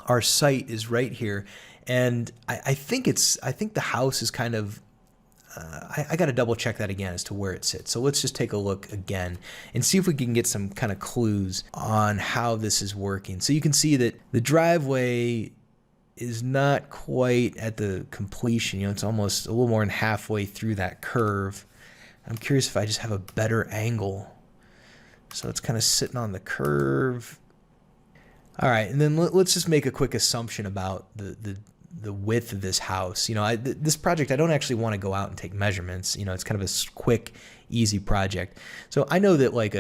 our site is right here, and I think the house is kind of I got to double check that again as to where it sits. So let's just take a look again and see if we can get some kind of clues on how this is working. So you can see that the driveway is not quite at the completion. You know, it's almost a little more than halfway through that curve. I'm curious if I just have a better angle. So it's kind of sitting on the curve. All right, and then let's just make a quick assumption about the width of this house. You know, this project, I don't actually want to go out and take measurements. You know, it's kind of a quick, easy project. So I know that like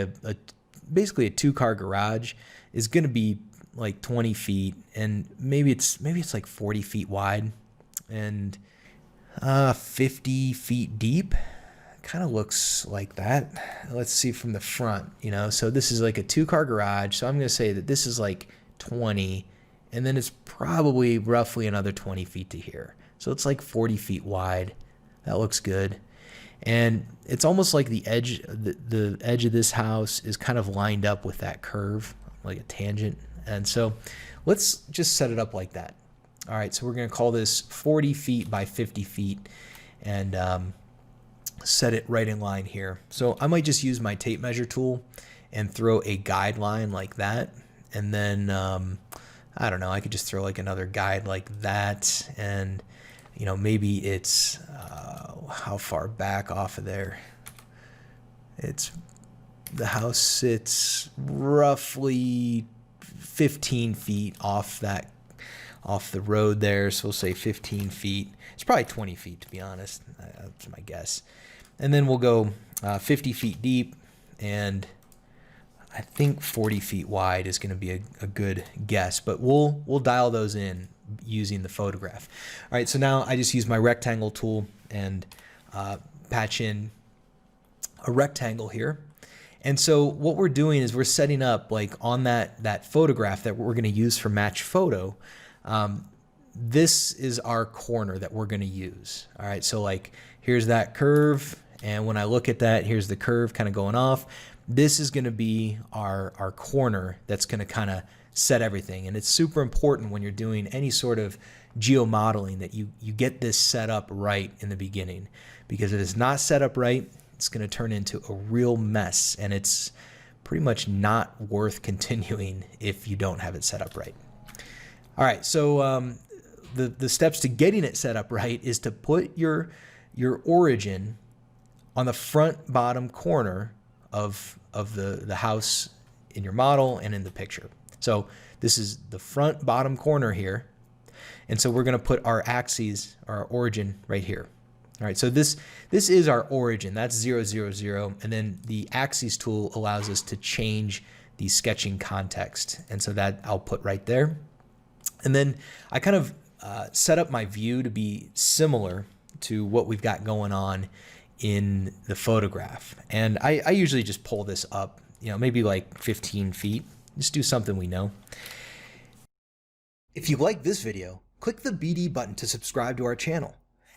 basically a 2-car garage is going to be like 20 feet, and maybe it's like 40 feet wide and 50 feet deep. Kind of looks like that. Let's see from the front, you know. So this is like a 2-car garage. So I'm going to say that this is like 20, and then it's probably roughly another 20 feet to here. So it's like 40 feet wide. That looks good. And it's almost like the edge of this house is kind of lined up with that curve, like a tangent. And so let's just set it up like that. All right, so we're going to call this 40 feet by 50 feet and set it right in line here. So I might just use my tape measure tool and throw a guideline like that. And then, I don't know, I could just throw like another guide like that. And, you know, maybe it's, how far back off of there? The house sits roughly 15 feet off the road there. So we'll say 15 feet. It's probably 20 feet, to be honest. That's my guess. And then we'll go 50 feet deep, and I think 40 feet wide is going to be a good guess, but we'll dial those in using the photograph. All right, so now I just use my rectangle tool and patch in a rectangle here. And so what we're doing is we're setting up like on that photograph that we're going to use for match photo. This is our corner that we're going to use. All right, so like here's that curve, and when I look at that, here's the curve kind of going off. This is going to be our corner that's going to kind of set everything. And it's super important when you're doing any sort of geomodeling that you get this set up right in the beginning, because if it's not set up right, it's going to turn into a real mess, and it's pretty much not worth continuing if you don't have it set up right. All right, so the steps to getting it set up right is to put your origin on the front bottom corner of the house in your model and in the picture. So this is the front bottom corner here. And so we're going to put our axes, our origin, right here. All right, so this is our origin. That's 0, 0, 0. And then the axes tool allows us to change the sketching context. And so that I'll put right there. And then I kind of set up my view to be similar to what we've got going on in the photograph. And I usually just pull this up, you know, maybe like 15 feet. Just do something we know. If you like this video, click the BD button to subscribe to our channel.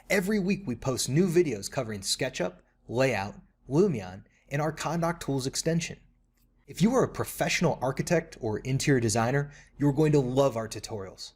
Every week we post new videos covering SketchUp, Layout, Lumion, and our Condoc Tools extension. If you are a professional architect or interior designer, you're going to love our tutorials.